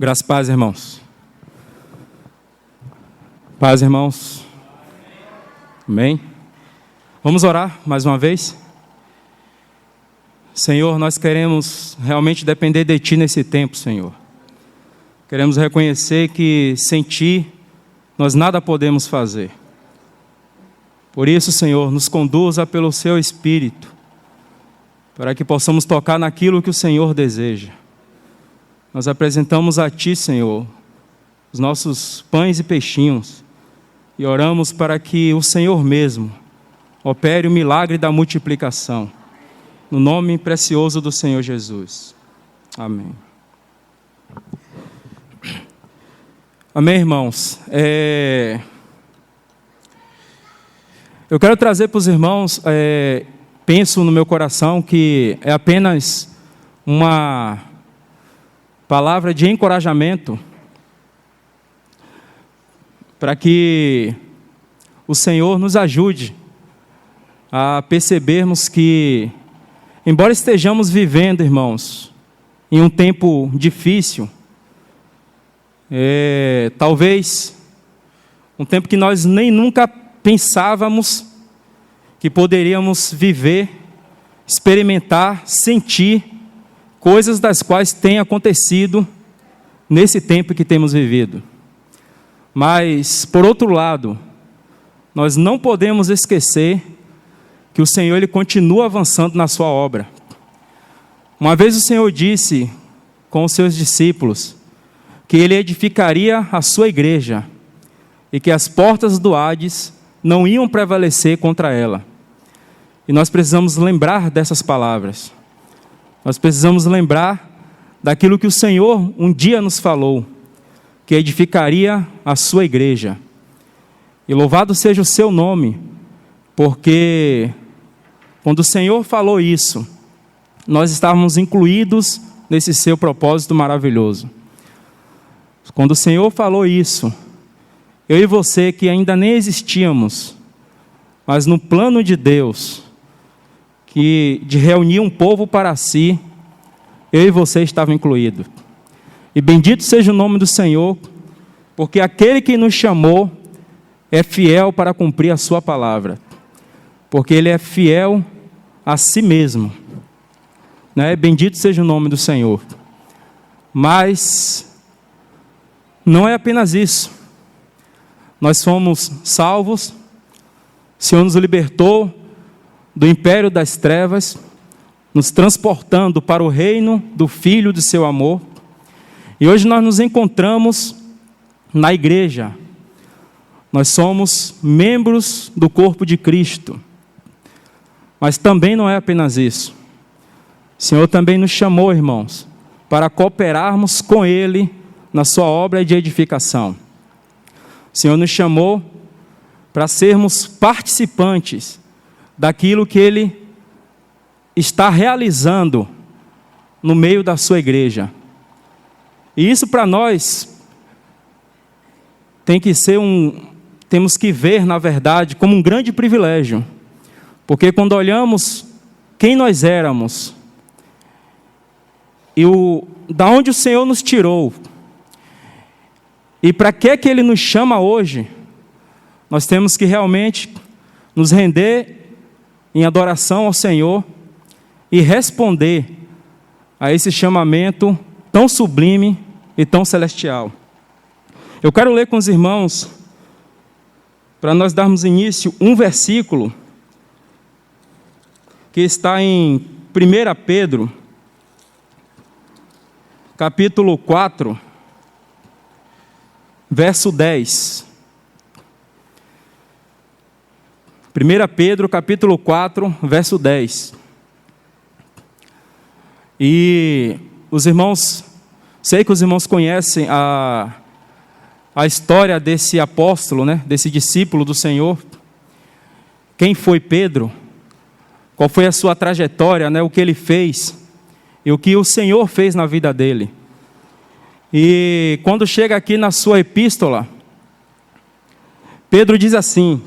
Graças e paz, irmãos. Paz, irmãos. Amém. Vamos orar mais uma vez. Senhor, nós queremos realmente depender de Ti nesse tempo, Senhor. Queremos reconhecer que sem Ti nós nada podemos fazer. Por isso, Senhor, nos conduza pelo Seu Espírito, para que possamos tocar naquilo que o Senhor deseja. Nós apresentamos a Ti, Senhor, os nossos pães e peixinhos e oramos para que o Senhor mesmo opere o milagre da multiplicação. No nome precioso do Senhor Jesus. Amém. Amém, irmãos. Eu quero trazer para os irmãos, penso no meu coração que é apenas uma palavra de encorajamento para que o Senhor nos ajude a percebermos que, embora estejamos vivendo, irmãos, em um tempo difícil, talvez um tempo que nós nem nunca pensávamos que poderíamos viver, experimentar, sentir coisas das quais têm acontecido nesse tempo que temos vivido. Mas, por outro lado, nós não podemos esquecer que o Senhor ele continua avançando na sua obra. Uma vez o Senhor disse com os seus discípulos que Ele edificaria a sua igreja e que as portas do Hades não iam prevalecer contra ela. E nós precisamos lembrar dessas palavras. Nós precisamos lembrar daquilo que o Senhor um dia nos falou, que edificaria a sua igreja. E louvado seja o seu nome, porque quando o Senhor falou isso, nós estávamos incluídos nesse seu propósito maravilhoso. Quando o Senhor falou isso, eu e você que ainda nem existíamos, mas no plano de Deus, que de reunir um povo para si, eu e você estavam incluídos. E bendito seja o nome do Senhor, porque aquele que nos chamou é fiel para cumprir a sua palavra, porque Ele é fiel a si mesmo, né? Bendito seja o nome do Senhor. Mas não é apenas isso. Nós fomos salvos, o Senhor nos libertou do império das trevas, nos transportando para o reino do Filho do seu amor. E hoje nós nos encontramos na igreja. Nós somos membros do corpo de Cristo. Mas também não é apenas isso. O Senhor também nos chamou, irmãos, para cooperarmos com Ele na sua obra de edificação. O Senhor nos chamou para sermos participantes daquilo que Ele está realizando no meio da sua igreja. E isso para nós temos que ver, na verdade, como um grande privilégio. Porque quando olhamos quem nós éramos e da onde o Senhor nos tirou e para que Ele nos chama hoje, nós temos que realmente nos render em adoração ao Senhor e responder a esse chamamento tão sublime e tão celestial. Eu quero ler com os irmãos, para nós darmos início, um versículo que está em 1 Pedro, capítulo 4, verso 10. 1 Pedro, capítulo 4, verso 10. E os irmãos, sei que os irmãos conhecem a história desse apóstolo, né, desse discípulo do Senhor. Quem foi Pedro? Qual foi a sua trajetória, né, o que ele fez e o que o Senhor fez na vida dele. E quando chega aqui na sua epístola, Pedro diz assim: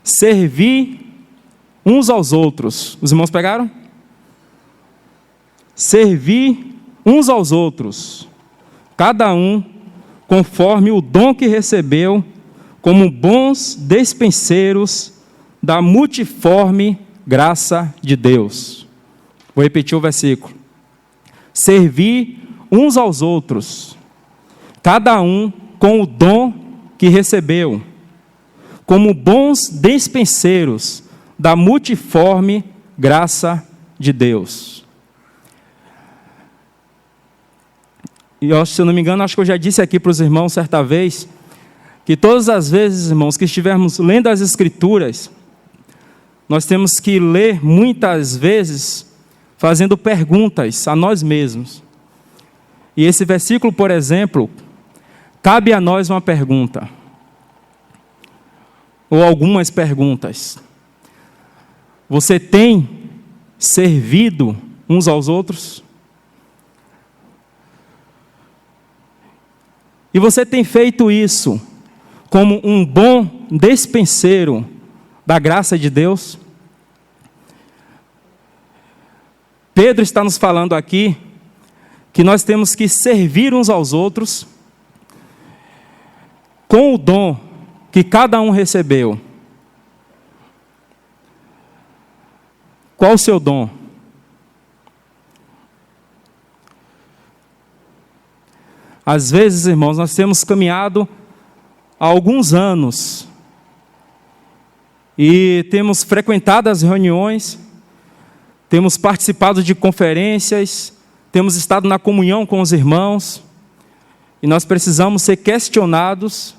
servi uns aos outros. Os irmãos pegaram? Servi uns aos outros cada um conforme o dom que recebeu, como bons despenseiros da multiforme graça de Deus. Vou repetir o versículo. Servi uns aos outros, cada um com o dom que recebeu, como bons despenseiros da multiforme graça de Deus. E se eu não me engano, acho que eu já disse aqui para os irmãos certa vez, que todas as vezes, irmãos, que estivermos lendo as Escrituras, nós temos que ler muitas vezes fazendo perguntas a nós mesmos. E esse versículo, por exemplo, cabe a nós uma pergunta, ou algumas perguntas. Você tem servido uns aos outros? E você tem feito isso como um bom despenseiro da graça de Deus? Pedro está nos falando aqui que nós temos que servir uns aos outros com o dom que cada um recebeu. Qual o seu dom? Às vezes, irmãos, nós temos caminhado há alguns anos e temos frequentado as reuniões, temos participado de conferências, temos estado na comunhão com os irmãos, e nós precisamos ser questionados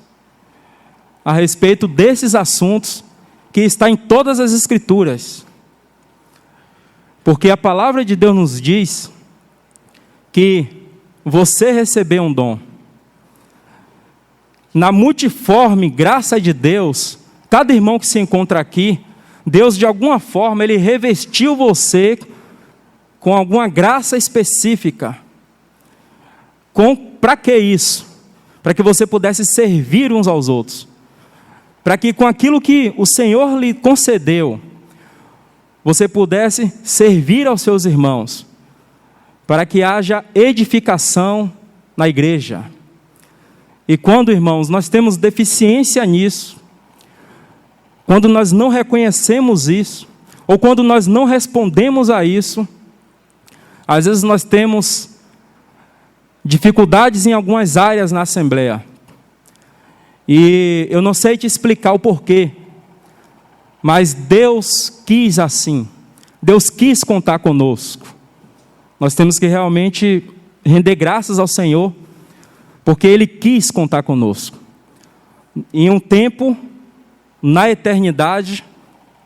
a respeito desses assuntos que está em todas as Escrituras. Porque a palavra de Deus nos diz que você recebeu um dom. Na multiforme graça de Deus, cada irmão que se encontra aqui, Deus de alguma forma, Ele revestiu você com alguma graça específica. Para que isso? Para que você pudesse servir uns aos outros. Para que com aquilo que o Senhor lhe concedeu, você pudesse servir aos seus irmãos, para que haja edificação na igreja. E quando, irmãos, nós temos deficiência nisso, quando nós não reconhecemos isso, ou quando nós não respondemos a isso, às vezes nós temos dificuldades em algumas áreas na Assembleia. E eu não sei te explicar o porquê, mas Deus quis assim. Deus quis contar conosco. Nós temos que realmente render graças ao Senhor, porque Ele quis contar conosco. Em um tempo, na eternidade,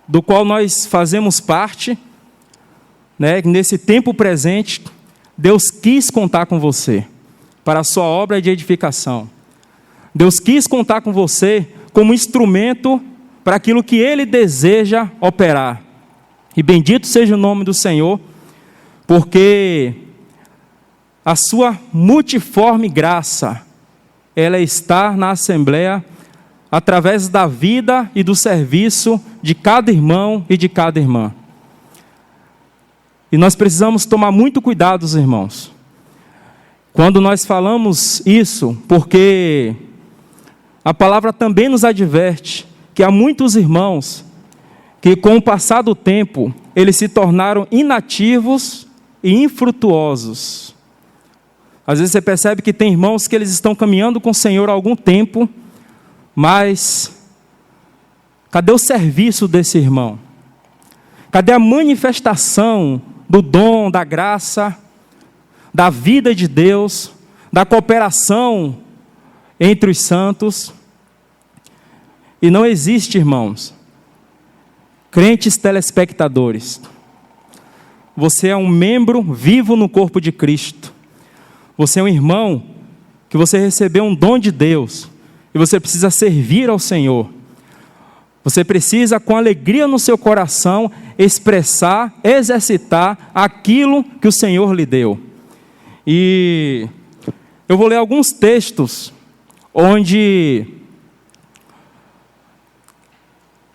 do qual nós fazemos parte, né, nesse tempo presente, Deus quis contar com você, para a sua obra de edificação. Deus quis contar com você como instrumento para aquilo que Ele deseja operar. E bendito seja o nome do Senhor, porque a sua multiforme graça, ela está na Assembleia, através da vida e do serviço de cada irmão e de cada irmã. E nós precisamos tomar muito cuidado, irmãos, quando nós falamos isso, porque a palavra também nos adverte que há muitos irmãos que com o passar do tempo, eles se tornaram inativos e infrutuosos. Às vezes você percebe que tem irmãos que eles estão caminhando com o Senhor há algum tempo, mas cadê o serviço desse irmão? Cadê a manifestação do dom, da graça, da vida de Deus, da cooperação entre os santos? E não existe, irmãos, crentes telespectadores. Você é um membro vivo no corpo de Cristo. Você é um irmão que você recebeu um dom de Deus e você precisa servir ao Senhor. Você precisa, com alegria no seu coração, expressar, exercitar aquilo que o Senhor lhe deu. E eu vou ler alguns textos onde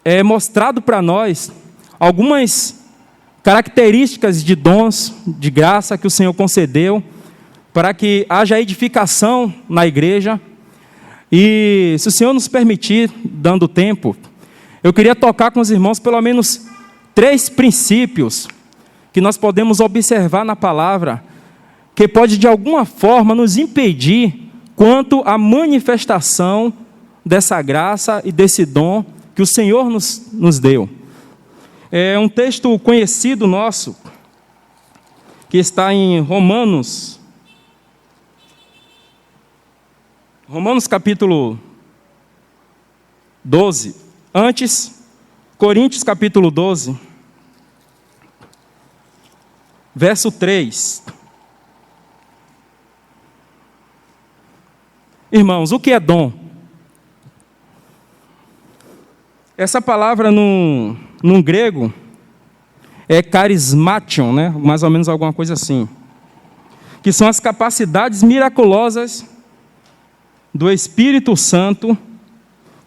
é mostrado para nós algumas características de dons de graça que o Senhor concedeu para que haja edificação na igreja. E se o Senhor nos permitir, dando tempo, eu queria tocar com os irmãos pelo menos 3 princípios que nós podemos observar na palavra, que pode de alguma forma nos impedir quanto à manifestação dessa graça e desse dom que o Senhor nos deu. É um texto conhecido nosso, que está em Romanos capítulo 12. Antes, Coríntios capítulo 12, verso 3. Irmãos, o que é dom? Essa palavra no grego é charismation, né? Mais ou menos alguma coisa assim. Que são as capacidades miraculosas do Espírito Santo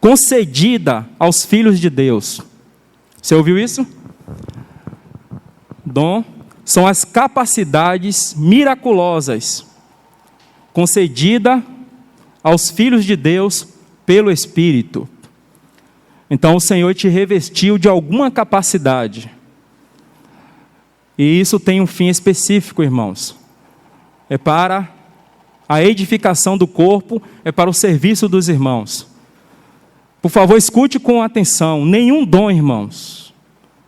concedida aos filhos de Deus. Você ouviu isso? Dom são as capacidades miraculosas concedida aos filhos de Deus pelo Espírito. Então o Senhor te revestiu de alguma capacidade. E isso tem um fim específico, irmãos. É para a edificação do corpo, é para o serviço dos irmãos. Por favor, escute com atenção. Nenhum dom, irmãos,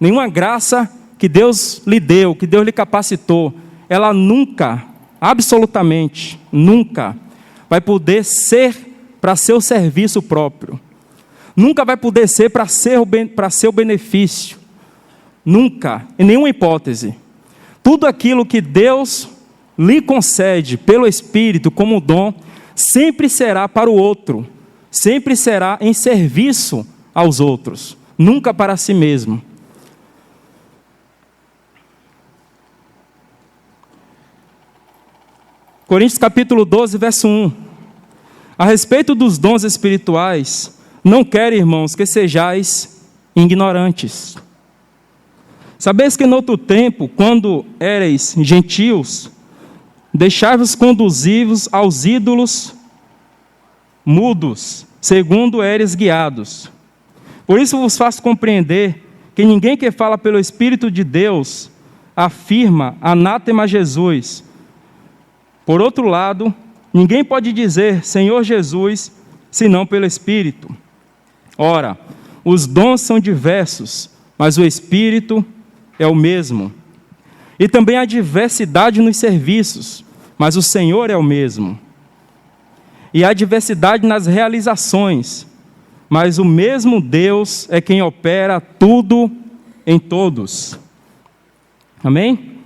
nenhuma graça que Deus lhe deu, que Deus lhe capacitou, ela nunca, absolutamente, nunca vai poder ser para seu serviço próprio. Nunca vai poder ser para seu benefício. Nunca, em nenhuma hipótese. Tudo aquilo que Deus lhe concede pelo Espírito como dom, sempre será para o outro, sempre será em serviço aos outros, nunca para si mesmo. Coríntios capítulo 12, verso 1. A respeito dos dons espirituais, não quero, irmãos, que sejais ignorantes. Sabeis que no outro tempo, quando éreis gentios, deixai-vos conduzir-vos aos ídolos mudos, segundo éreis guiados. Por isso vos faço compreender que ninguém que fala pelo Espírito de Deus afirma anátema Jesus. Por outro lado, ninguém pode dizer Senhor Jesus, senão pelo Espírito. Ora, os dons são diversos, mas o Espírito é o mesmo. E também há diversidade nos serviços, mas o Senhor é o mesmo. E há diversidade nas realizações, mas o mesmo Deus é quem opera tudo em todos. Amém?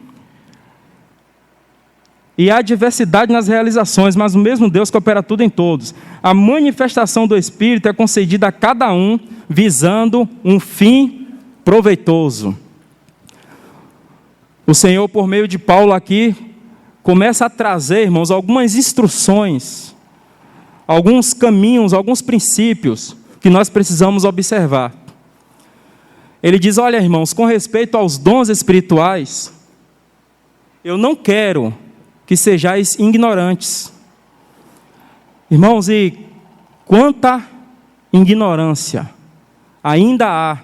E há diversidade nas realizações, mas o mesmo Deus que opera tudo em todos. A manifestação do Espírito é concedida a cada um, visando um fim proveitoso. O Senhor, por meio de Paulo aqui, começa a trazer, irmãos, algumas instruções, alguns caminhos, alguns princípios que nós precisamos observar. Ele diz, olha, irmãos, com respeito aos dons espirituais, eu não quero que sejais ignorantes. Irmãos, e quanta ignorância ainda há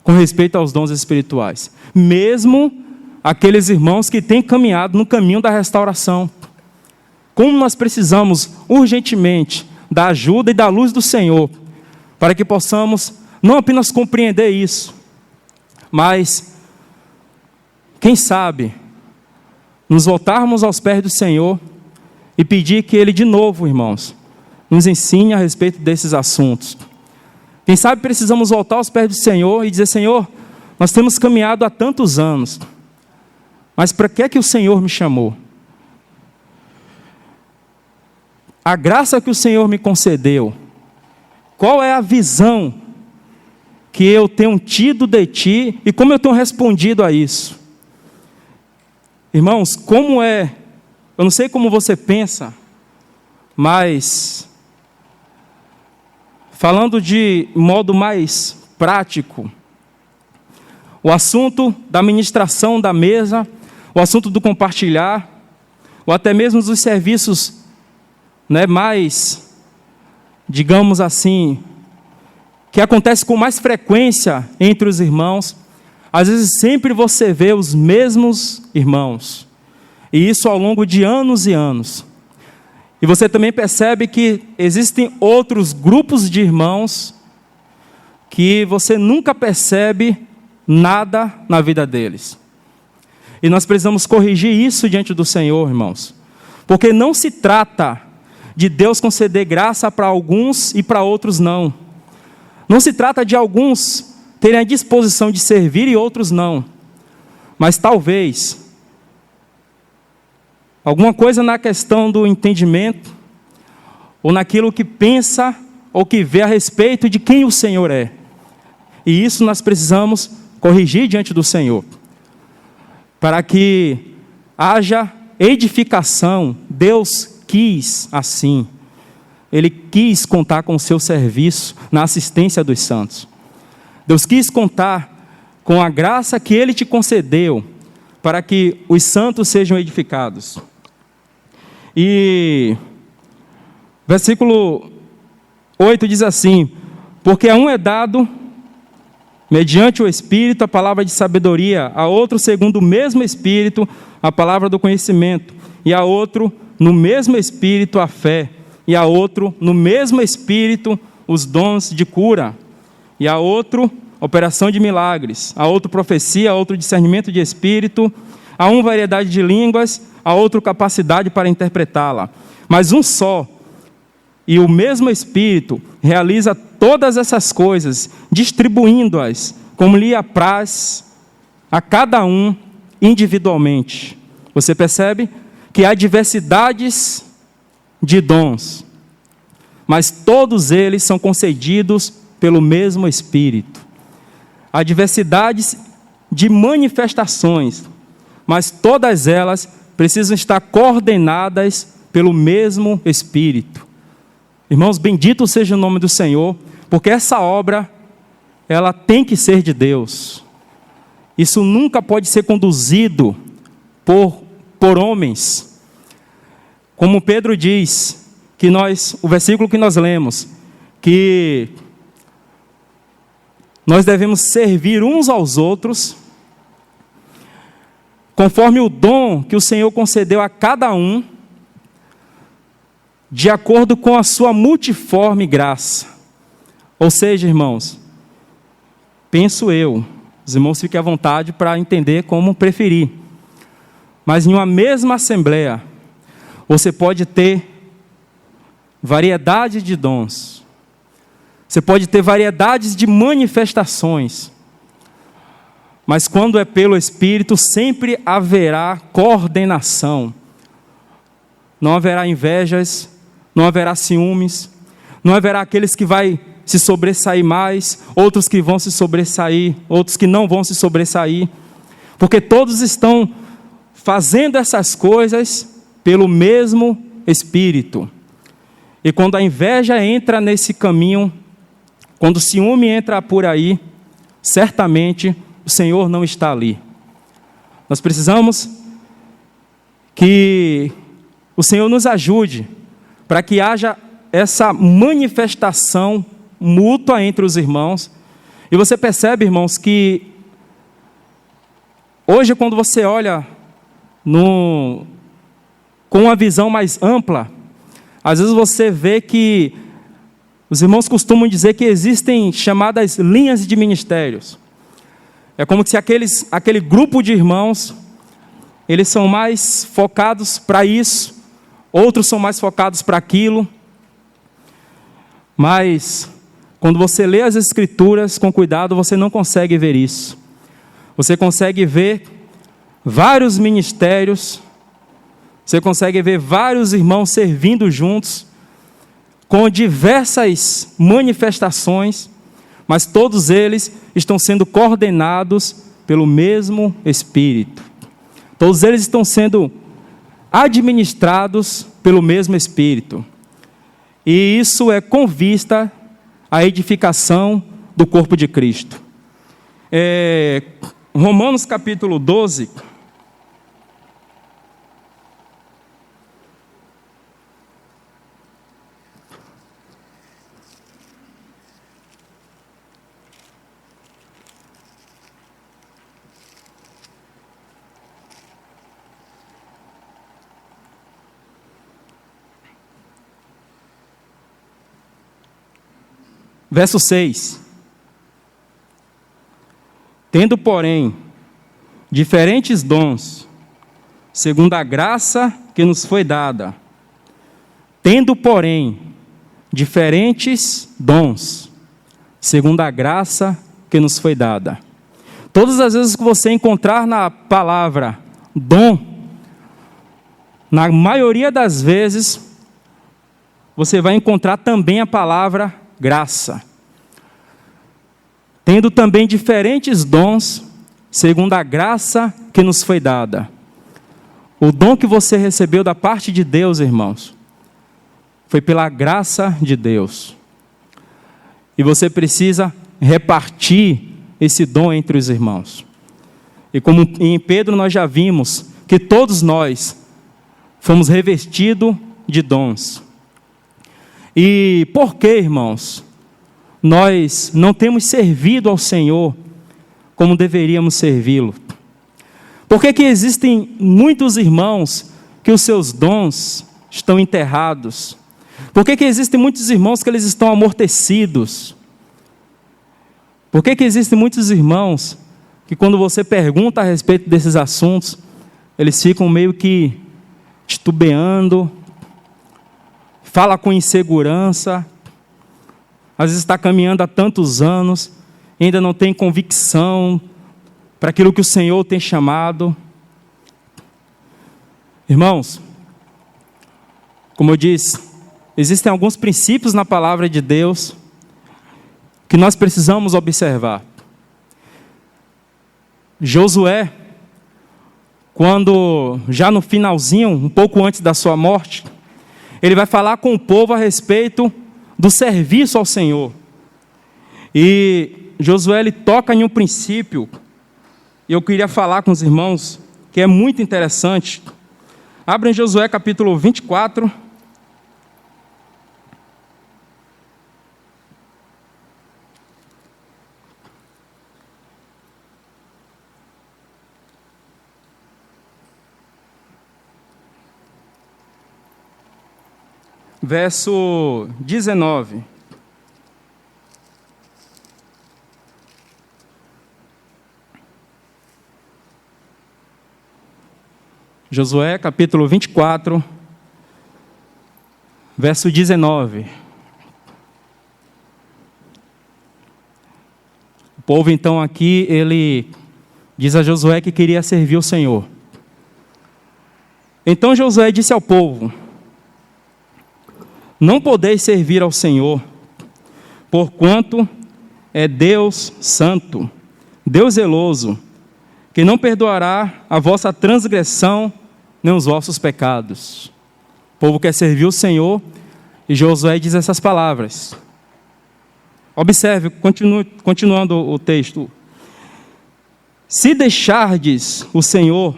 com respeito aos dons espirituais, mesmo aqueles irmãos que têm caminhado no caminho da restauração. Como nós precisamos urgentemente da ajuda e da luz do Senhor, para que possamos não apenas compreender isso, mas, quem sabe, nos voltarmos aos pés do Senhor e pedir que Ele de novo, irmãos, nos ensine a respeito desses assuntos. Quem sabe precisamos voltar aos pés do Senhor e dizer, Senhor, nós temos caminhado há tantos anos, mas para que é que o Senhor me chamou? A graça que o Senhor me concedeu, qual é a visão que eu tenho tido de Ti e como eu tenho respondido a isso? Irmãos, como é, eu não sei como você pensa, mas falando de modo mais prático, o assunto da ministração da mesa, o assunto do compartilhar, ou até mesmo os serviços, né, mais, digamos assim, que acontece com mais frequência entre os irmãos, às vezes sempre você vê os mesmos irmãos, e isso ao longo de anos e anos. E você também percebe que existem outros grupos de irmãos que você nunca percebe nada na vida deles. E nós precisamos corrigir isso diante do Senhor, irmãos, porque não se trata de Deus conceder graça para alguns e para outros não. Não se trata de alguns terem a disposição de servir e outros não. Mas talvez alguma coisa na questão do entendimento, ou naquilo que pensa ou que vê a respeito de quem o Senhor é. E isso nós precisamos corrigir diante do Senhor, para que haja edificação. Deus quis assim. Ele quis contar com o seu serviço na assistência dos santos. Deus quis contar com a graça que Ele te concedeu, para que os santos sejam edificados. E versículo 8 diz assim: porque a um é dado, mediante o Espírito, a palavra de sabedoria, a outro, segundo o mesmo Espírito, a palavra do conhecimento, e a outro, no mesmo Espírito, a fé, e a outro, no mesmo Espírito, os dons de cura, e a outro, operação de milagres, a outro, profecia, a outro, discernimento de Espírito, a um, variedade de línguas, a outro, capacidade para interpretá-la. Mas um só, e o mesmo Espírito, realiza todas essas coisas, distribuindo-as, como lhe apraz a cada um individualmente. Você percebe que há diversidades de dons, mas todos eles são concedidos pelo mesmo Espírito. Há diversidades de manifestações, mas todas elas precisam estar coordenadas pelo mesmo Espírito. Irmãos, bendito seja o nome do Senhor, porque essa obra, ela tem que ser de Deus. Isso nunca pode ser conduzido por homens. Como Pedro diz, que o versículo que nós lemos, que nós devemos servir uns aos outros, conforme o dom que o Senhor concedeu a cada um, de acordo com a sua multiforme graça. Ou seja, irmãos, penso eu, os irmãos fiquem à vontade para entender como preferir, mas em uma mesma assembleia, você pode ter variedade de dons, você pode ter variedades de manifestações, mas quando é pelo Espírito, sempre haverá coordenação. Não haverá invejas, não haverá ciúmes, não haverá aqueles que vai se sobressair mais, outros que vão se sobressair, outros que não vão se sobressair, porque todos estão fazendo essas coisas pelo mesmo Espírito. E quando a inveja entra nesse caminho, quando o ciúme entra por aí, certamente o Senhor não está ali. Nós precisamos que o Senhor nos ajude para que haja essa manifestação mútua entre os irmãos. E você percebe, irmãos, que hoje, quando você olha com uma visão mais ampla, às vezes você vê que os irmãos costumam dizer que existem chamadas linhas de ministérios. É como se aquele grupo de irmãos, eles são mais focados para isso, outros são mais focados para aquilo. Mas, quando você lê as Escrituras com cuidado, você não consegue ver isso. Você consegue ver vários ministérios, você consegue ver vários irmãos servindo juntos, com diversas manifestações, mas todos eles estão sendo coordenados pelo mesmo Espírito. Todos eles estão sendo administrados pelo mesmo Espírito. E isso é com vista à edificação do corpo de Cristo. Romanos capítulo 12. Verso 6. Tendo, porém, diferentes dons, segundo a graça que nos foi dada. Tendo, porém, diferentes dons, segundo a graça que nos foi dada. Todas as vezes que você encontrar na palavra dom, na maioria das vezes, você vai encontrar também a palavra graça. Tendo também diferentes dons, segundo a graça que nos foi dada. O dom que você recebeu da parte de Deus, irmãos, foi pela graça de Deus. E você precisa repartir esse dom entre os irmãos. E como em Pedro nós já vimos que todos nós fomos revestidos de dons. E por que, irmãos, nós não temos servido ao Senhor como deveríamos servi-lo? Por que existem muitos irmãos que os seus dons estão enterrados? Por que existem muitos irmãos que eles estão amortecidos? Por que existem muitos irmãos que quando você pergunta a respeito desses assuntos, eles ficam meio que titubeando, fala com insegurança, às vezes está caminhando há tantos anos, ainda não tem convicção para aquilo que o Senhor tem chamado? Irmãos, como eu disse, existem alguns princípios na palavra de Deus que nós precisamos observar. Josué, quando já no finalzinho, um pouco antes da sua morte, ele vai falar com o povo a respeito do serviço ao Senhor. E Josué, ele toca em um princípio, e eu queria falar com os irmãos, que é muito interessante. Abrem Josué capítulo 24. Verso 19. Josué, capítulo 24, verso 19. O povo, então, aqui, ele diz a Josué que queria servir o Senhor. Então Josué disse ao povo: não podeis servir ao Senhor, porquanto é Deus santo, Deus zeloso, que não perdoará a vossa transgressão nem os vossos pecados. O povo quer servir o Senhor, e Josué diz essas palavras. Observe, continuando o texto. Se deixardes o Senhor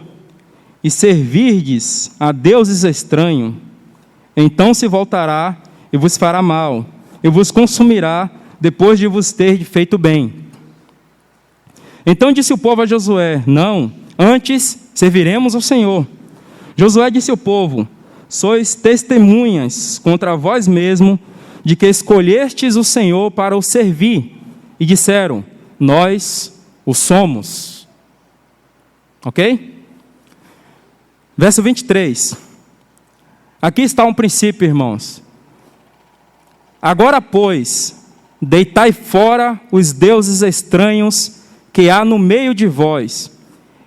e servirdes a deuses estranhos, então se voltará e vos fará mal, e vos consumirá depois de vos ter feito bem. Então disse o povo a Josué: não, antes serviremos ao Senhor. Josué disse ao povo: sois testemunhas contra vós mesmo de que escolhestes o Senhor para o servir. E disseram: nós o somos. Ok? Verso 23. Aqui está um princípio, irmãos. Agora, pois, deitai fora os deuses estranhos que há no meio de vós,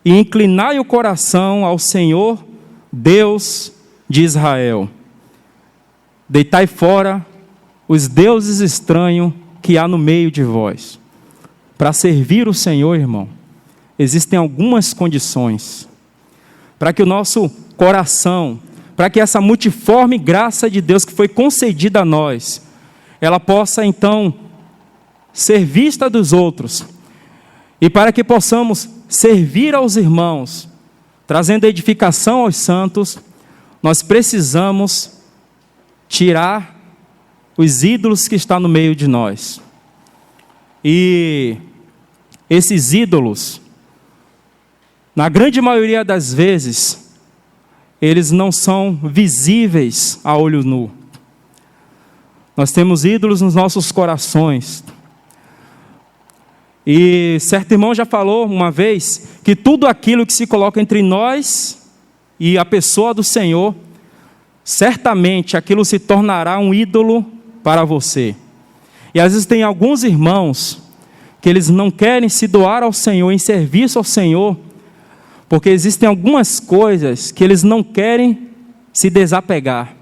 e inclinai o coração ao Senhor, Deus de Israel. Deitai fora os deuses estranhos que há no meio de vós. Para servir o Senhor, irmão, existem algumas condições. Para que o nosso coração, para que essa multiforme graça de Deus que foi concedida a nós, ela possa então ser vista dos outros, e para que possamos servir aos irmãos, trazendo edificação aos santos, nós precisamos tirar os ídolos que estão no meio de nós. E esses ídolos, na grande maioria das vezes, eles não são visíveis a olho nu. Nós temos ídolos nos nossos corações. E certo irmão já falou uma vez que tudo aquilo que se coloca entre nós e a pessoa do Senhor, certamente aquilo se tornará um ídolo para você. E às vezes tem alguns irmãos que eles não querem se doar ao Senhor, em serviço ao Senhor, porque existem algumas coisas que eles não querem se desapegar.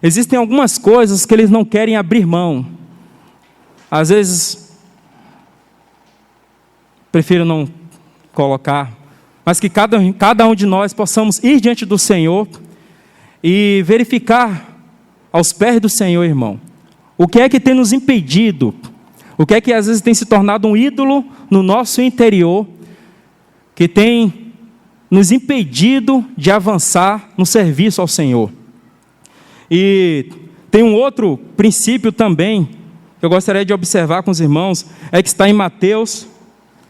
Existem algumas coisas que eles não querem abrir mão. Às vezes, prefiro não colocar, mas que cada um de nós possamos ir diante do Senhor e verificar aos pés do Senhor, irmão, o que é que tem nos impedido, o que é que às vezes tem se tornado um ídolo no nosso interior, que tem nos impedido de avançar no serviço ao Senhor. E tem um outro princípio também, que eu gostaria de observar com os irmãos, é que está em Mateus,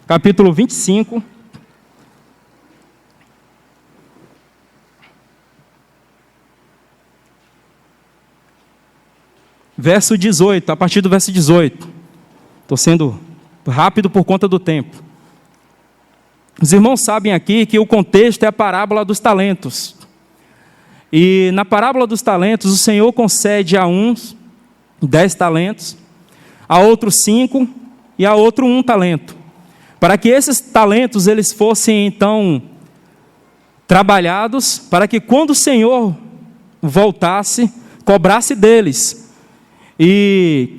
capítulo 25, verso 18, a partir do verso 18. Estou sendo rápido por conta do tempo. Os irmãos sabem aqui que o contexto é a parábola dos talentos. E na parábola dos talentos, o Senhor concede a uns 10 talentos, a outros 5 e a outro 1 talento. Para que esses talentos eles fossem então trabalhados, para que quando o Senhor voltasse, cobrasse deles. E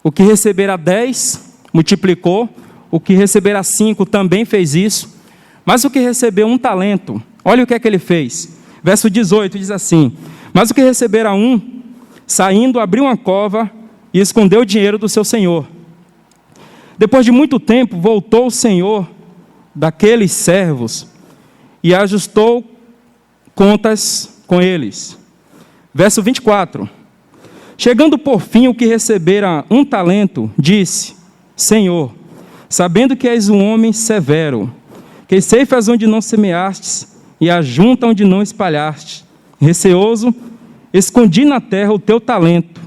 o que recebera 10, multiplicou. O que recebera 5 também fez isso. Mas o que recebeu 1 talento, olha o que é que ele fez. Verso 18 diz assim: mas o que recebera 1, saindo, abriu uma cova e escondeu o dinheiro do seu senhor. Depois de muito tempo, voltou o senhor daqueles servos e ajustou contas com eles. Verso 24. Chegando por fim o que recebera 1 talento, disse: Senhor, sabendo que és um homem severo, que ceifas onde não semeastes e ajunta onde não espalhaste, receoso, escondi na terra o teu talento,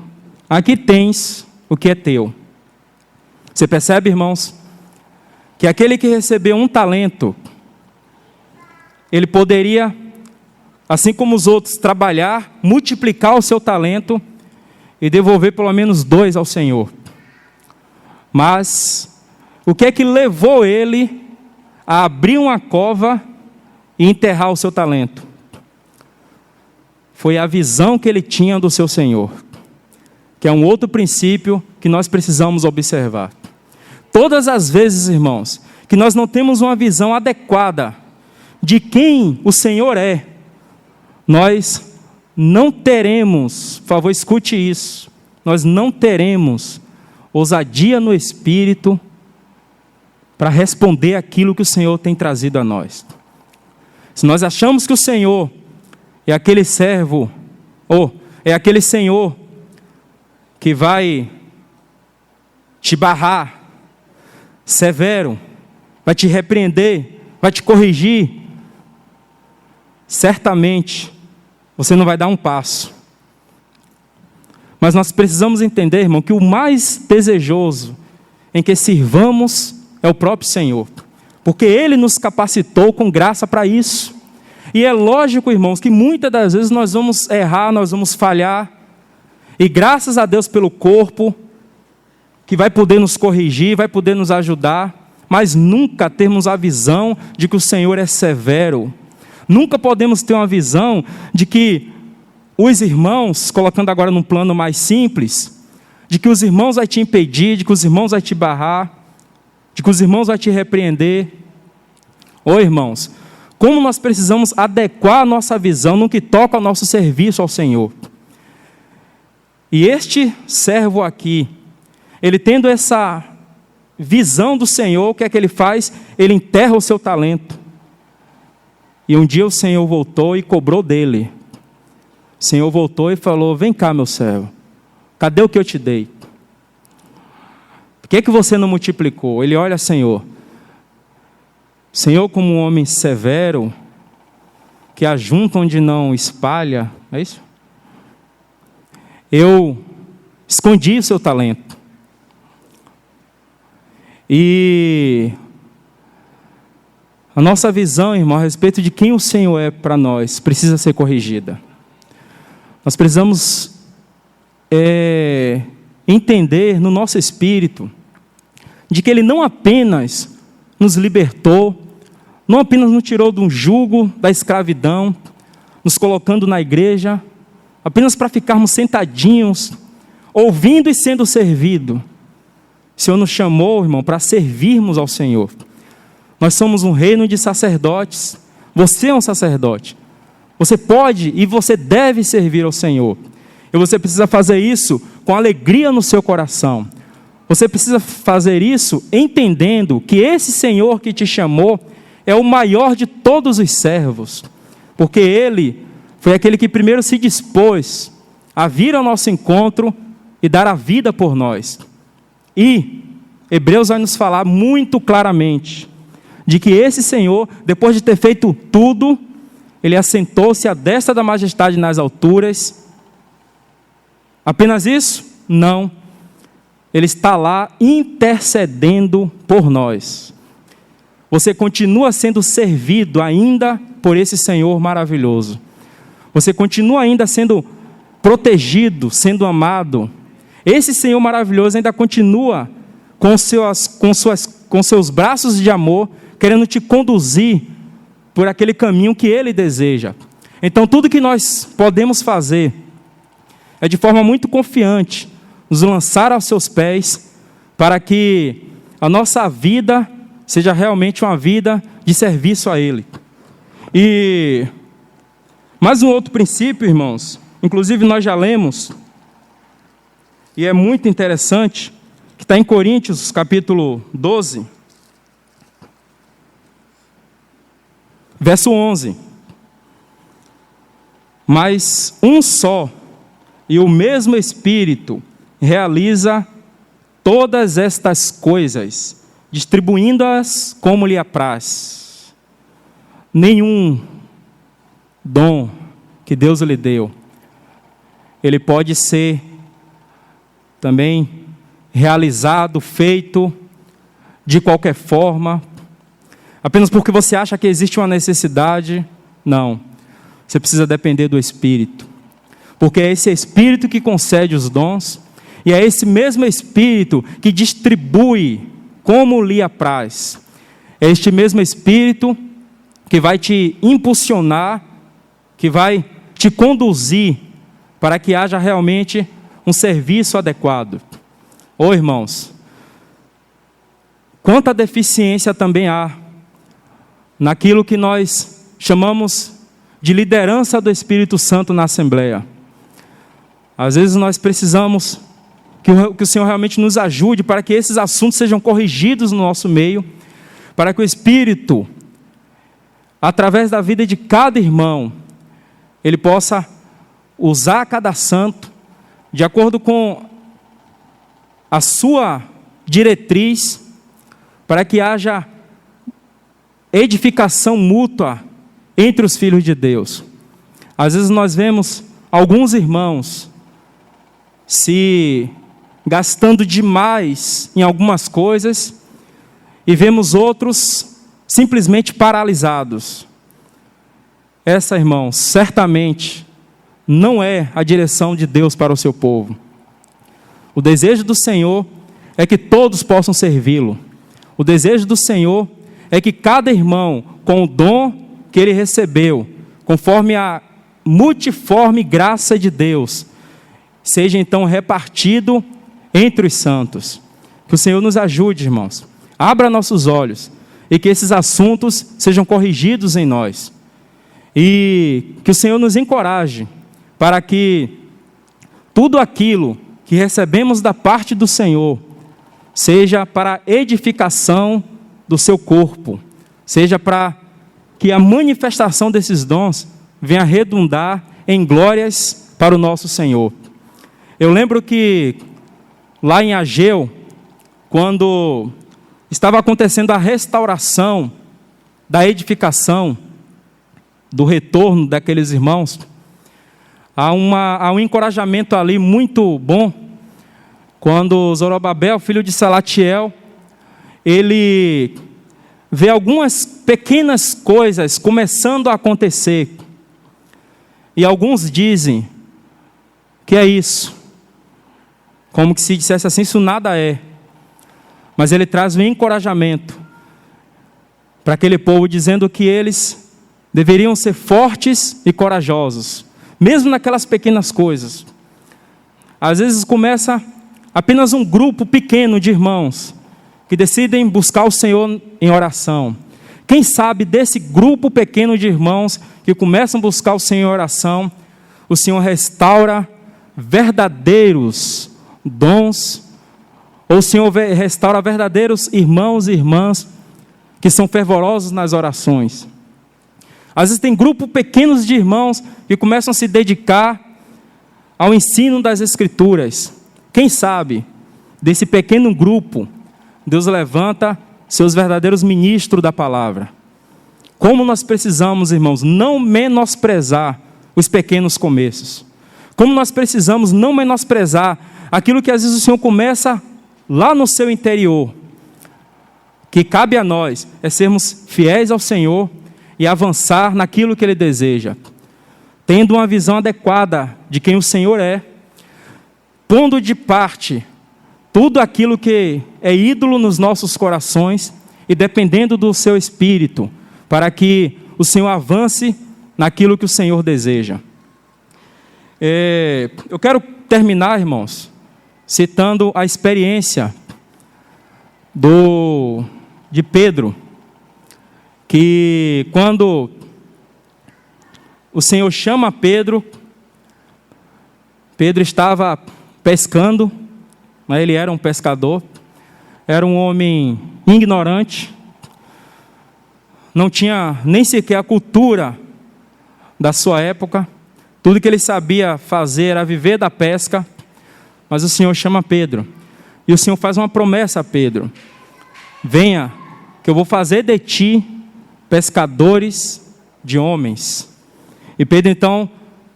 aqui tens o que é teu. Você percebe, irmãos, que aquele que recebeu 1 talento, ele poderia, assim como os outros, trabalhar, multiplicar o seu talento e devolver pelo menos 2 ao Senhor. Mas o que é que levou ele a abrir uma cova e enterrar o seu talento? Foi a visão que ele tinha do seu Senhor, que é um outro princípio que nós precisamos observar. Todas as vezes, irmãos, que nós não temos uma visão adequada de quem o Senhor é, nós não teremos, por favor, escute isso, nós não teremos ousadia no Espírito para responder aquilo que o Senhor tem trazido a nós. Se nós achamos que o Senhor é aquele servo, ou é aquele Senhor que vai te barrar, severo, vai te repreender, vai te corrigir, certamente você não vai dar um passo. Mas nós precisamos entender, irmão, que o mais desejoso em que sirvamos é o próprio Senhor, porque Ele nos capacitou com graça para isso. E é lógico, irmãos, que muitas das vezes nós vamos errar, nós vamos falhar, e graças a Deus pelo corpo, que vai poder nos corrigir, vai poder nos ajudar, mas nunca termos a visão de que o Senhor é severo. Nunca podemos ter uma visão de que os irmãos, colocando agora num plano mais simples, de que os irmãos vão te impedir, de que os irmãos vão te barrar, de que os irmãos vão te repreender. Ô irmãos, como nós precisamos adequar a nossa visão no que toca ao nosso serviço ao Senhor. E este servo aqui, ele tendo essa visão do Senhor, o que é que ele faz? Ele enterra o seu talento. E um dia o Senhor voltou e cobrou dele. O Senhor voltou e falou: vem cá, meu servo, cadê o que eu te dei? Por que você não multiplicou? Ele olha: Senhor, como um homem severo, que ajunta onde não espalha, é isso? Eu escondia o seu talento. E a nossa visão, irmão, a respeito de quem o Senhor é para nós, precisa ser corrigida. Nós precisamos entender no nosso espírito de que Ele não apenas nos libertou, não apenas nos tirou de um jugo da escravidão, nos colocando na igreja, apenas para ficarmos sentadinhos, ouvindo e sendo servido. O Senhor nos chamou, irmão, para servirmos ao Senhor. Nós somos um reino de sacerdotes. Você é um sacerdote. Você pode e você deve servir ao Senhor. E você precisa fazer isso com alegria no seu coração. Você precisa fazer isso entendendo que esse Senhor que te chamou é o maior de todos os servos. Porque Ele foi aquele que primeiro se dispôs a vir ao nosso encontro e dar a vida por nós. E Hebreus vai nos falar muito claramente de que esse Senhor, depois de ter feito tudo, Ele assentou-se à destra da majestade nas alturas. Apenas isso? Não. Ele está lá intercedendo por nós. Você continua sendo servido ainda por esse Senhor maravilhoso. Você continua ainda sendo protegido, sendo amado. Esse Senhor maravilhoso ainda continua com seus braços de amor, querendo te conduzir por aquele caminho que Ele deseja. Então, tudo que nós podemos fazer é de forma muito confiante nos lançar aos seus pés, para que a nossa vida seja realmente uma vida de serviço a Ele. E mais um outro princípio, irmãos, inclusive nós já lemos, e é muito interessante, que está em Coríntios, capítulo 12, verso 11. Mas um só e o mesmo Espírito realiza todas estas coisas, distribuindo-as como lhe apraz. Nenhum dom que Deus lhe deu, ele pode ser também realizado, feito de qualquer forma, apenas porque você acha que existe uma necessidade. Não, você precisa depender do Espírito, porque é esse Espírito que concede os dons, e é esse mesmo Espírito que distribui como lhe apraz. É este mesmo Espírito que vai te impulsionar, que vai te conduzir para que haja realmente um serviço adequado. Ô irmãos, quanta deficiência também há naquilo que nós chamamos de liderança do Espírito Santo na Assembleia. Às vezes nós precisamos que o Senhor realmente nos ajude para que esses assuntos sejam corrigidos no nosso meio, para que o Espírito, através da vida de cada irmão, ele possa usar cada santo de acordo com a sua diretriz, para que haja edificação mútua entre os filhos de Deus. Às vezes nós vemos alguns irmãos se gastando demais em algumas coisas e vemos outros simplesmente paralisados. Essa, irmãos, certamente não é a direção de Deus para o seu povo. O desejo do Senhor é que todos possam servi-lo. O desejo do Senhor é que cada irmão, com o dom que ele recebeu, conforme a multiforme graça de Deus, seja então repartido entre os santos. Que o Senhor nos ajude, irmãos. Abra nossos olhos e que esses assuntos sejam corrigidos em nós. E que o Senhor nos encoraje para que tudo aquilo que recebemos da parte do Senhor seja para edificação do seu corpo, seja para que a manifestação desses dons venha redundar em glórias para o nosso Senhor. Eu lembro que lá em Ageu, quando estava acontecendo a restauração da edificação, do retorno daqueles irmãos, há um encorajamento ali muito bom, quando Zorobabel, filho de Salatiel, ele vê algumas pequenas coisas começando a acontecer. E alguns dizem que é isso. Como que se dissesse assim, isso nada é. Mas ele traz um encorajamento para aquele povo, dizendo que eles deveriam ser fortes e corajosos, mesmo naquelas pequenas coisas. Às vezes começa apenas um grupo pequeno de irmãos que decidem buscar o Senhor em oração. Quem sabe desse grupo pequeno de irmãos que começam a buscar o Senhor em oração, o Senhor restaura verdadeiros dons, ou o Senhor restaura verdadeiros irmãos e irmãs que são fervorosos nas orações. Às vezes tem grupos pequenos de irmãos que começam a se dedicar ao ensino das Escrituras. Quem sabe desse pequeno grupo Deus levanta seus verdadeiros ministros da palavra. Como nós precisamos, irmãos, não menosprezar os pequenos começos. Como nós precisamos não menosprezar aquilo que às vezes o Senhor começa lá no seu interior. Que cabe a nós é sermos fiéis ao Senhor e avançar naquilo que Ele deseja, tendo uma visão adequada de quem o Senhor é, pondo de parte tudo aquilo que é ídolo nos nossos corações e dependendo do seu Espírito, para que o Senhor avance naquilo que o Senhor deseja. Eu quero terminar, irmãos, citando a experiência de Pedro, que quando o Senhor chama Pedro, Pedro estava pescando, mas ele era um pescador, era um homem ignorante, não tinha nem sequer a cultura da sua época, tudo que ele sabia fazer era viver da pesca, mas o Senhor chama Pedro, e o Senhor faz uma promessa a Pedro: venha, que eu vou fazer de ti pescadores de homens. E Pedro então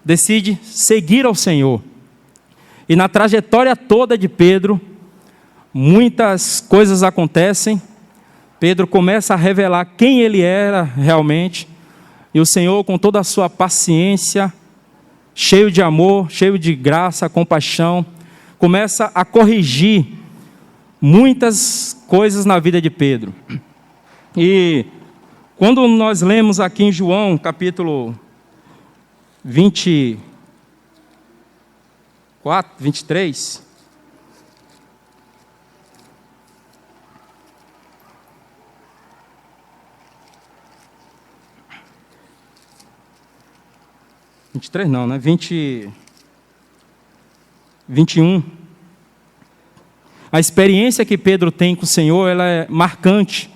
decide seguir ao Senhor. E na trajetória toda de Pedro, muitas coisas acontecem. Pedro começa a revelar quem ele era realmente. E o Senhor, com toda a sua paciência, cheio de amor, cheio de graça, compaixão, começa a corrigir muitas coisas na vida de Pedro. E quando nós lemos aqui em João, capítulo 23, 23 não, né? 21. A experiência que Pedro tem com o Senhor, ela é marcante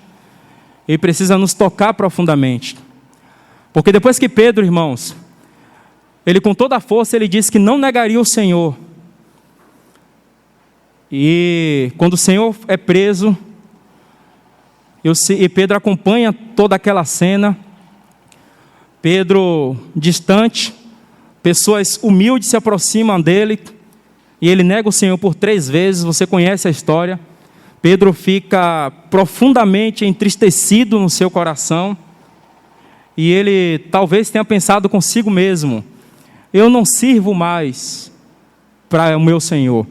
e precisa nos tocar profundamente. Porque depois que Pedro, irmãos, ele com toda a força, ele disse que não negaria o Senhor. E quando o Senhor é preso, e Pedro acompanha toda aquela cena, Pedro distante, pessoas humildes se aproximam dele, e ele nega o Senhor por 3 vezes, você conhece a história. Pedro fica profundamente entristecido no seu coração, e ele talvez tenha pensado consigo mesmo: eu não sirvo mais para o meu Senhor.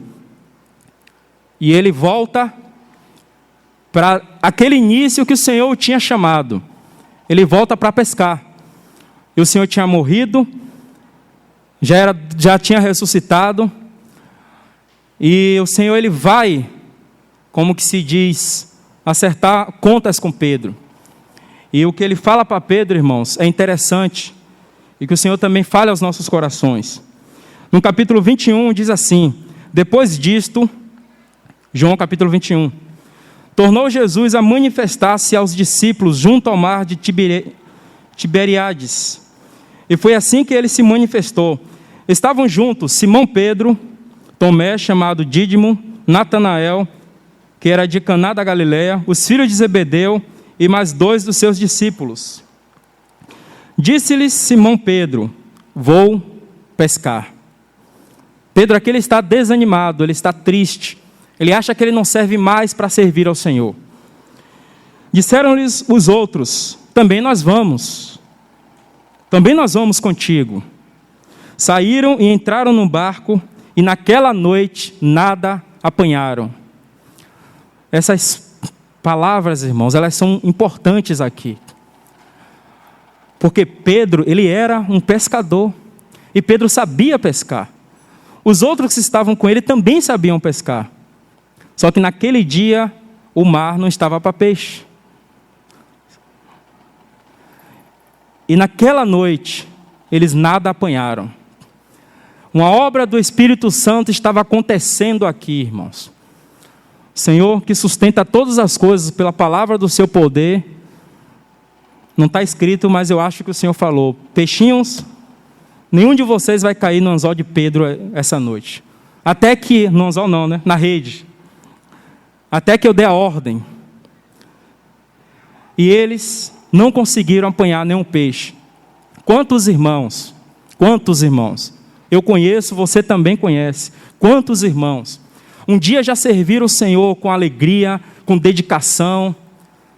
E ele volta para aquele início que o Senhor o tinha chamado. Ele volta para pescar. E o Senhor tinha morrido, já tinha ressuscitado, e o Senhor ele vai, como que se diz, acertar contas com Pedro. E o que ele fala para Pedro, irmãos, é interessante, e que o Senhor também fale aos nossos corações. No capítulo 21 diz assim: depois disto, João capítulo 21, tornou Jesus a manifestar-se aos discípulos junto ao mar de Tiberíades. E foi assim que ele se manifestou. Estavam juntos Simão Pedro, Tomé, chamado Dídimo, Natanael, que era de Caná da Galileia, os filhos de Zebedeu e mais 2 dos seus discípulos. Disse-lhes Simão Pedro: vou pescar. Pedro aqui ele está desanimado, ele está triste, Ele acha que ele não serve mais para servir ao Senhor. Disseram-lhes os outros: também nós vamos contigo. Saíram e entraram no barco, e naquela noite nada apanharam. Essas palavras, irmãos, elas são importantes aqui. Porque Pedro, ele era um pescador, e Pedro sabia pescar. Os outros que estavam com ele também sabiam pescar. Só que naquele dia, o mar não estava para peixe. E naquela noite, eles nada apanharam. Uma obra do Espírito Santo estava acontecendo aqui, irmãos. O Senhor, que sustenta todas as coisas pela palavra do seu poder, não está escrito, mas eu acho que o Senhor falou: peixinhos, nenhum de vocês vai cair no anzol de Pedro essa noite. Até que, no anzol não, né? Na rede. Até que eu dê a ordem. E eles não conseguiram apanhar nenhum peixe. Quantos irmãos? Eu conheço, você também conhece. Quantos irmãos? Um dia já serviram o Senhor com alegria, com dedicação,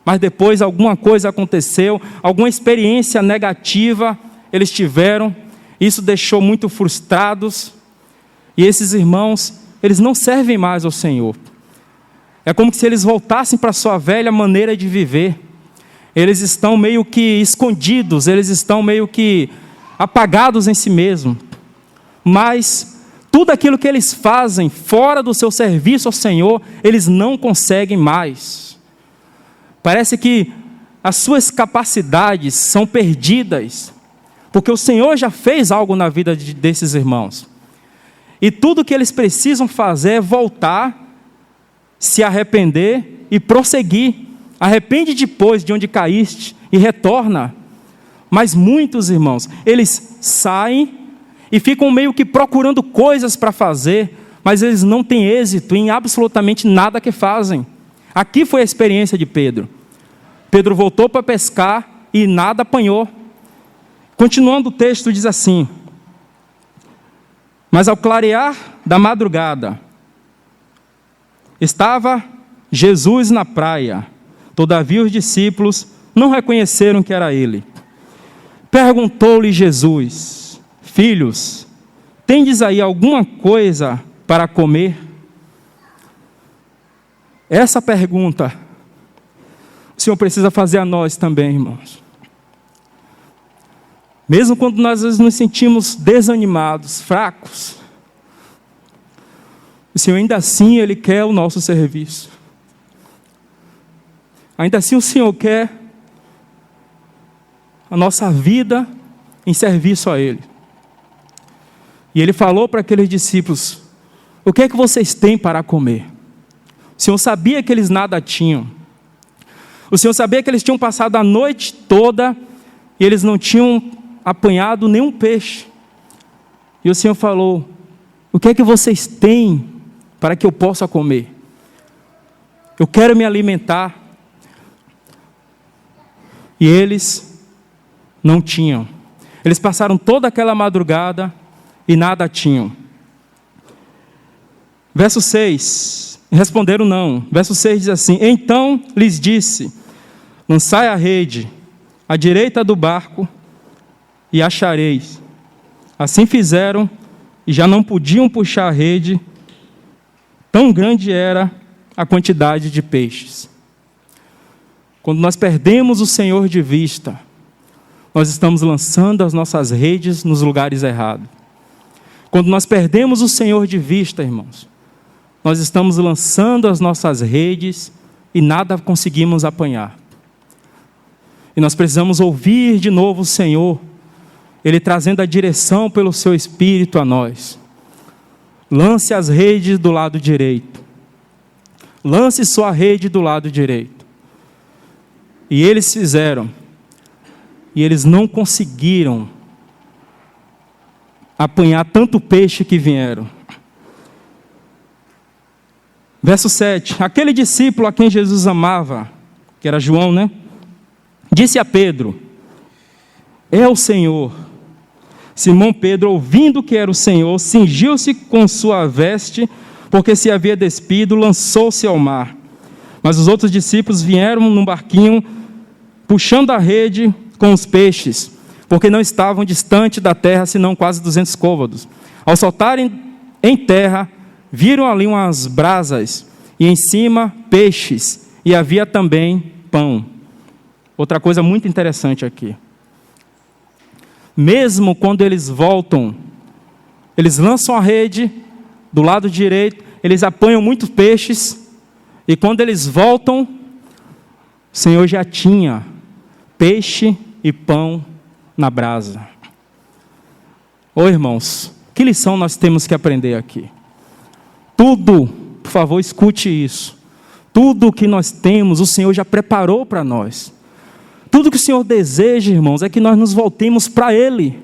mas depois alguma coisa aconteceu, alguma experiência negativa eles tiveram, isso deixou muito frustrados, e esses irmãos, eles não servem mais ao Senhor. É como se eles voltassem para a sua velha maneira de viver. Eles estão meio que escondidos, eles estão meio que apagados em si mesmos. Mas tudo aquilo que eles fazem fora do seu serviço ao Senhor, eles não conseguem mais. Parece que as suas capacidades são perdidas, porque o Senhor já fez algo na vida desses irmãos. E tudo que eles precisam fazer é voltar, se arrepender e prosseguir. Arrepende depois de onde caíste e retorna. Mas muitos irmãos, eles saem e ficam meio que procurando coisas para fazer, mas eles não têm êxito em absolutamente nada que fazem. Aqui foi a experiência de Pedro. Pedro voltou para pescar e nada apanhou. Continuando o texto, diz assim: mas ao clarear da madrugada, estava Jesus na praia. Todavia os discípulos não reconheceram que era ele. Perguntou-lhe Jesus: filhos, tendes aí alguma coisa para comer? Essa pergunta o Senhor precisa fazer a nós também, irmãos. Mesmo quando nós às vezes nos sentimos desanimados, fracos, o Senhor ainda assim, Ele quer o nosso serviço. Ainda assim o Senhor quer a nossa vida em serviço a Ele. E Ele falou para aqueles discípulos: o que é que vocês têm para comer? O Senhor sabia que eles nada tinham. O Senhor sabia que eles tinham passado a noite toda e eles não tinham apanhado nenhum peixe. E o Senhor falou: o que é que vocês têm para que eu possa comer? Eu quero me alimentar. E eles não tinham. Eles passaram toda aquela madrugada e nada tinham. Verso 6, responderam não. Verso 6 diz assim: então lhes disse: lançai a rede à direita do barco e achareis. Assim fizeram e já não podiam puxar a rede, tão grande era a quantidade de peixes. Quando nós perdemos o Senhor de vista, nós estamos lançando as nossas redes nos lugares errados. Quando nós perdemos o Senhor de vista, irmãos, nós estamos lançando as nossas redes e nada conseguimos apanhar. E nós precisamos ouvir de novo o Senhor, Ele trazendo a direção pelo seu Espírito a nós. Lance as redes do lado direito. Lance sua rede do lado direito. E eles fizeram, e eles não conseguiram apanhar tanto peixe que vieram. Verso 7, aquele discípulo a quem Jesus amava, que era João, né? Disse a Pedro: é o Senhor. Simão Pedro, ouvindo que era o Senhor, cingiu-se com sua veste, porque se havia despido, lançou-se ao mar. Mas os outros discípulos vieram num barquinho, puxando a rede com os peixes, porque não estavam distante da terra, senão quase 200 côvados. Ao saltarem em terra, viram ali umas brasas, e em cima peixes, e havia também pão. Outra coisa muito interessante aqui. Mesmo quando eles voltam, eles lançam a rede do lado direito, eles apanham muitos peixes, e quando eles voltam, o Senhor já tinha peixe e pão na brasa. Ô irmãos, que lição nós temos que aprender aqui? Tudo, por favor, escute isso. Tudo que nós temos, o Senhor já preparou para nós. Tudo que o Senhor deseja, irmãos, é que nós nos voltemos para Ele.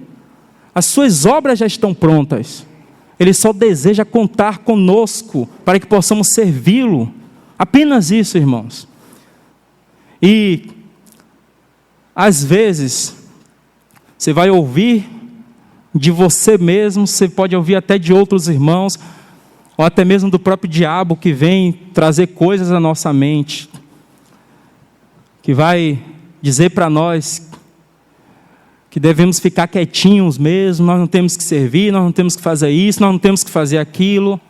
As suas obras já estão prontas. Ele só deseja contar conosco para que possamos servi-lo. Apenas isso, irmãos. E, às vezes, você vai ouvir de você mesmo, você pode ouvir até de outros irmãos, ou até mesmo do próprio diabo que vem trazer coisas à nossa mente, que vai dizer para nós que devemos ficar quietinhos mesmo, nós não temos que servir, nós não temos que fazer isso, nós não temos que fazer aquilo.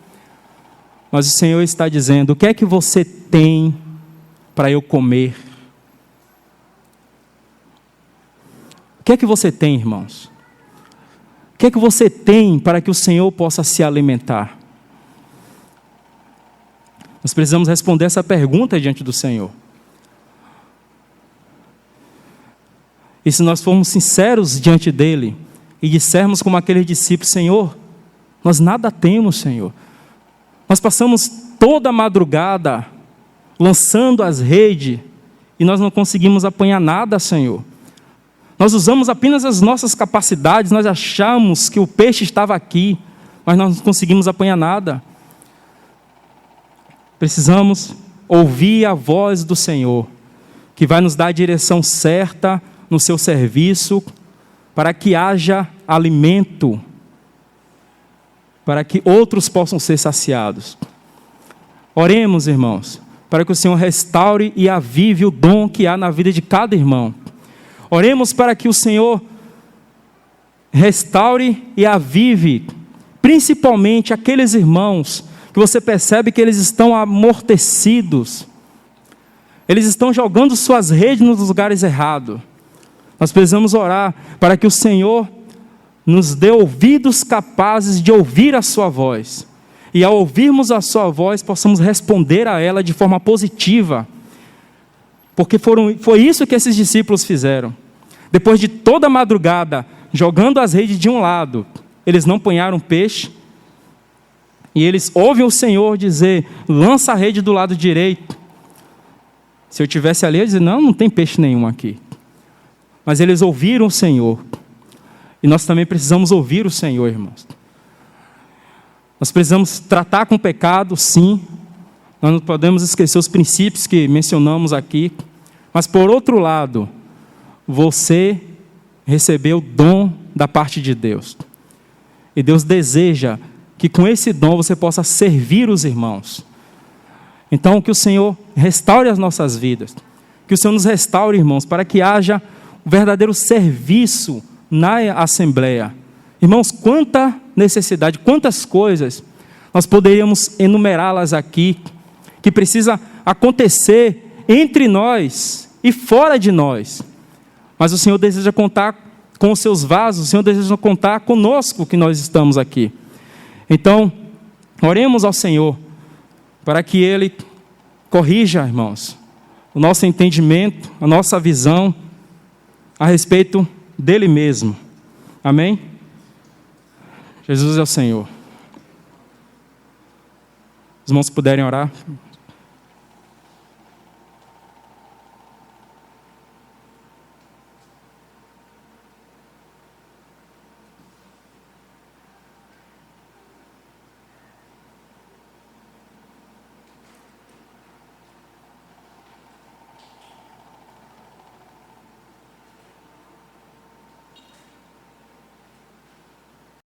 Mas o Senhor está dizendo: o que é que você tem para eu comer? O que é que você tem, irmãos? O que é que você tem para que o Senhor possa se alimentar? Nós precisamos responder essa pergunta diante do Senhor. E se nós formos sinceros diante dEle e dissermos como aqueles discípulos: Senhor, nós nada temos, Senhor. Nós passamos toda a madrugada lançando as redes e nós não conseguimos apanhar nada, Senhor. Nós usamos apenas as nossas capacidades, nós achamos que o peixe estava aqui, mas nós não conseguimos apanhar nada. Precisamos ouvir a voz do Senhor, que vai nos dar a direção certa no seu serviço, para que haja alimento, para que outros possam ser saciados. Oremos, irmãos, para que o Senhor restaure e avive o dom que há na vida de cada irmão. Oremos para que o Senhor restaure e avive, principalmente aqueles irmãos que você percebe que eles estão amortecidos, eles estão jogando suas redes nos lugares errados. Nós precisamos orar para que o Senhor nos dê ouvidos capazes de ouvir a sua voz, e ao ouvirmos a sua voz, possamos responder a ela de forma positiva, porque foi isso que esses discípulos fizeram. Depois de toda a madrugada, jogando as redes de um lado, eles não apanharam peixe, e eles ouvem o Senhor dizer: lança a rede do lado direito. Se eu estivesse ali, eu ia dizer: não tem peixe nenhum aqui. Mas eles ouviram o Senhor, e nós também precisamos ouvir o Senhor, irmãos. Nós precisamos tratar com o pecado, sim. Nós não podemos esquecer os princípios que mencionamos aqui. Mas, por outro lado, você recebeu o dom da parte de Deus. E Deus deseja que com esse dom você possa servir os irmãos. Então, que o Senhor restaure as nossas vidas. Que o Senhor nos restaure, irmãos, para que haja um verdadeiro serviço na Assembleia. Irmãos, quanta necessidade, quantas coisas nós poderíamos enumerá-las aqui, que precisa acontecer entre nós e fora de nós. Mas o Senhor deseja contar com os seus vasos, o Senhor deseja contar conosco que nós estamos aqui. Então, oremos ao Senhor, para que Ele corrija, irmãos, o nosso entendimento, a nossa visão a respeito dEle mesmo. Amém? Jesus é o Senhor. Os irmãos puderem orar.